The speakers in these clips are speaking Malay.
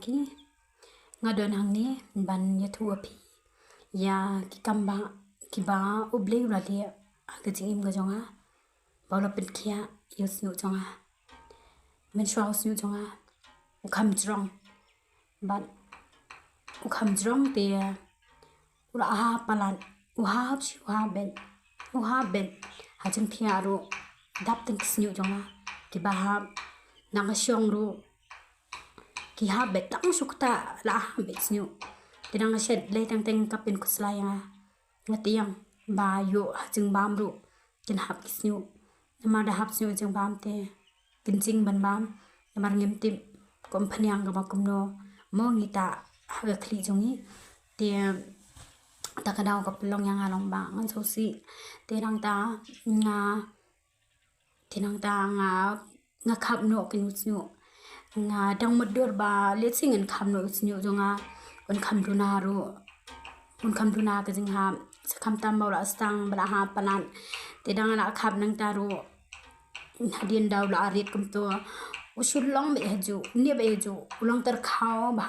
reality ngadon hang ni ban ya thu api ya ki kamba ki ba uble rali aga jing ga jonga bawla pin khia yus nu jonga men shwa us nu jonga ukham jrong ban ukham jrong te ura ha palan uha ben hajing thia ro dap tin snu jonga ki ba ha nang syong ro ki ha bet tang sukta la ha bet snu tinang shed le tang teng kapin kuslaya ngatiang ba yo hajing bam ro kin hap snu namar da hap snu jing bam te kin jing ban bam namar ngem tim kom phanyang ga ba kumno mo ngita ha khli jongi te takadaw ka pelong yang along ba ngan so si tinang ta nga khap no kin snu nga dang madur ba le sing an kham no snu jonga on kham duna ka jing ha sakham tam ba la stang bla ha palan te dang la khap nang ta ro hadien daw la arit kum to usul long be haju ne be haju ulong tar khaw ba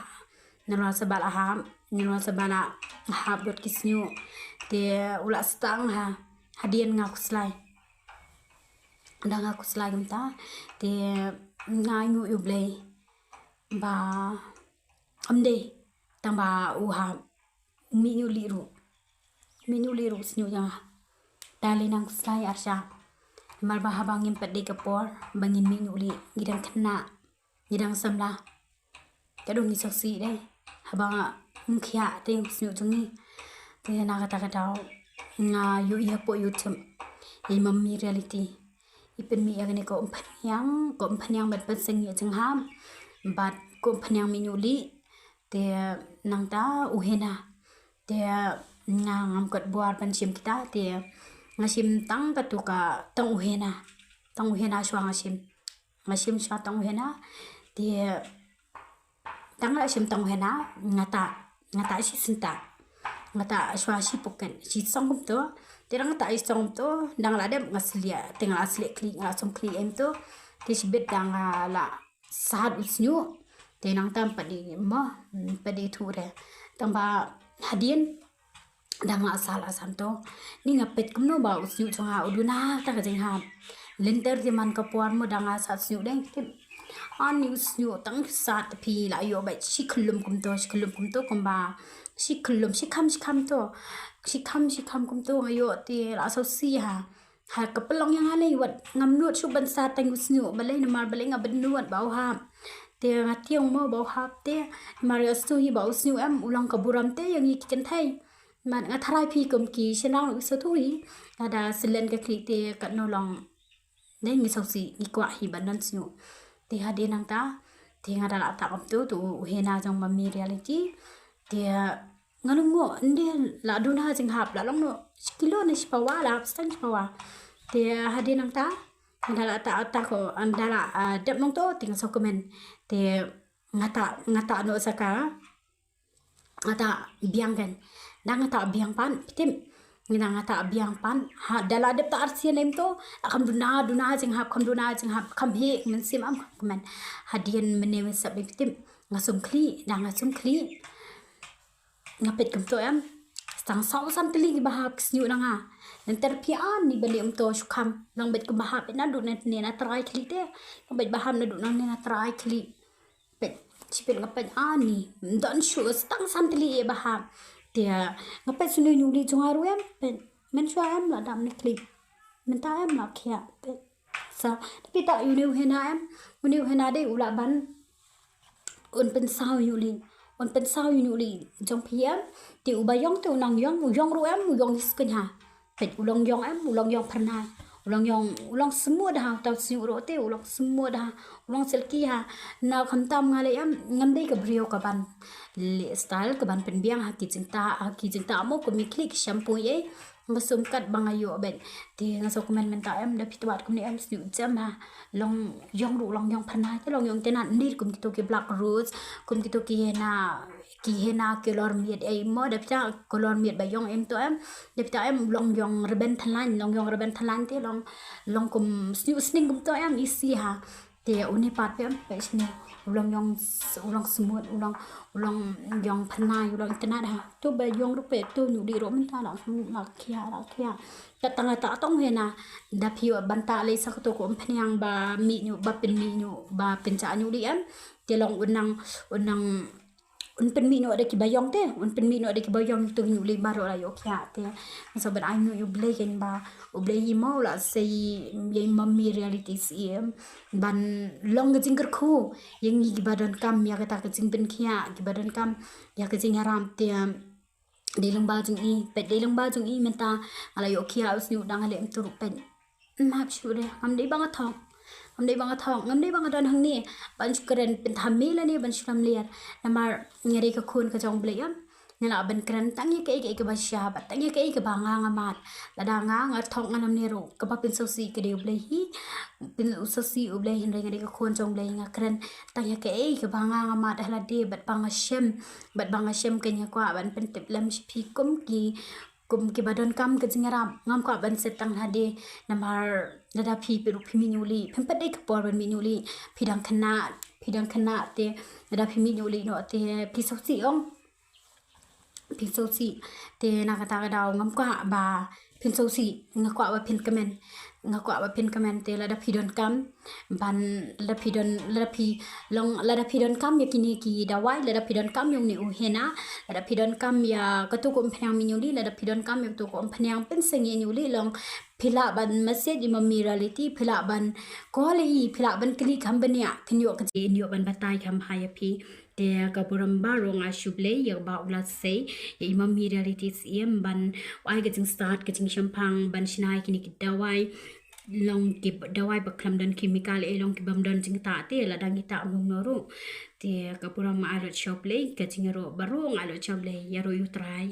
nara sabala ha nara sabala ha dot kisnu te ula stang ha hadien nga kuslai danga kuslai gum ta te nga ngu uble ba amde tang ba u ha mi nyu liru snu ya dali nang kuslai arsha mar ba habangin pade kapor bangin mi nyu li ngidang khna ngidang samla kadung ni saksi de habanga mkhya te snu jungi te na kata daw nga yu ya po youtube imammi reality ipen mi agane ko phanyang bat pat sing ye jing ham bat ko phanyang mi nyuli te nang ta uhena te nga ngam kat buar pan sim kita te ngasim tang katuka tang uhena shwa ngasim shwa tang uhena te tang la sim tang uhena ngata si sinta ngata shwa si poken si song to terang ta isong to dang la dem ngaslia tengal asli kli ngasum kli em to te sibet dang la sad usnyu te nang tam padi thure tang ba hadien dang asal asanto ni ngapet kumno ba usnyu chonga uduna ta ka jing ha lenter di man ka puan mo dang asa usnyu deng tim an news nyu tang sat phi la yo ba shikhulum kum to komba shikham to shikham kum to ayo te la so si ha kapelong yang hale wat ngam nuat su ban sa tang usnyu balai namar balai ngaben nuat bau ha te ngationg mo bau ha te mario stu hi bau usnyu am ulang kaburam te yang i kichen thai man nga tharai phi kum ki senang so thui ada silen ka kli te kat no long dei ngi so si i kwa hi ban nan snu te hade nang ta te ngada la ta kam tu hena jong mami reality te ngalungo inde la duna jing hap la long no kilo ni spawa la stang spawa te hade nang ta ngada ta ko andala dep nong to ting so komen te ngata no saka ngata biang kan dang ngata biang pan pitim ngina ngata biang pan ha dala dep ta arsian em to akam duna jing hap kam he men sim am komen hadien mene sab pitim ngasum kli ngapet kum to am stang sau sam teli ki bahap snu nanga nanti pian ni bali to shukam nang bet ku bahap na du na try kli te bet baham na du na try kli bet sipel ngapet ani don shu stang sam teli e bahap te ngapet sunu nyuli jongaru am pen men shwa am la dam ni kli men ta am la khia bet sa tapi ta yu hena de ula ban un pen sao nyuli jong piam ti ubayong tu nang yong ru am yong isken ha pet ulong yong pharna ulong semua dah tau siu ro te ulong semua dah ulong selki ha na khamtam ngale am ngamdei ka brio ka ban le style ka ban pen biang ha ki jingta mo ko mi klik shampoo ye ngasum kat bangayo ben ti ngaso komen menta am da pitwat kum ni am siu jam ha long yong pharna te long yong tenan nir kum ki to ki black rose kum ki to ki hena color miet ai mo da pita color miet ba yong em to am da pita am long yong reben thalan te long kum sniu sning kum to am isi ha Te uni pat pe sini ulang semut ulang yang penai ulang tenat ha tu ba yong ru pe tu nu di ro men ta la kia ta tanga ta tong he na da phi banta le sak to ko phnyang ba mi nyu ba pen mi nyu ba pen cha nyu di am te long unang un pen mi no ada ki bayong te un pen mi no ada ki bayong tu nyu li baro la yo kya te so but I know you blay ken ba u blay hi mau la sei ye mummy reality sim ban long ga jingker khu yang gi badan kam ya kata ka jing pen khia gi badan kam ya ka jing haram te di leng ba jing i pe di leng ba jing i menta ala yo kya us nyu dang ale tu pen map shu de am dei bang thong ngam dei bang don hang ni ban keren pen thammi la ni ban shram liar namar ngari ka khun ka jong blay am nala ban keren tang ye ke ba sha ba tang ye ke ba nga nga mat la da nga thong nganam ni ro ka ba pen so si ke de blay hi pen so si u blay hin ngari ka khun jong blay nga keren tang ye ke ba nga nga mat la de bat bang a shem ke nya kwa ban pen tip lam shi phi kum ki badon kam ke jingaram ngam ko ban setang hade namar dada phi peru phi minuli phem pade ka por ban minuli phidang khana te dada phi minuli no te phi soksi ong phi soksi te na kata ka daw ngam ko ba phin soksi ngakwa ba phin kamen te lada phidon kam ban lada phi long lada phidon kam yakini ki dawai lada phidon kam yung ni u hena lada phidon kam ya katu ko phnang minuli lada phidon kam yak tu ko phnang pen sengi nyuli long phila ban message mami reality phila ban kli kham bania phinyo ka je nyo ban batai kham haya phi te kapuram ba rong a shuble ya ba ula sei ya mami reality sim ban wai ga jing start ga jing shampang ban shinai kini ki dawai long ki dawai baklam dan chemical long ki bam dan jing ta te la dang ita ngong noru te kapuram ma alo shople ga jing ro barong alo shople ya ro you try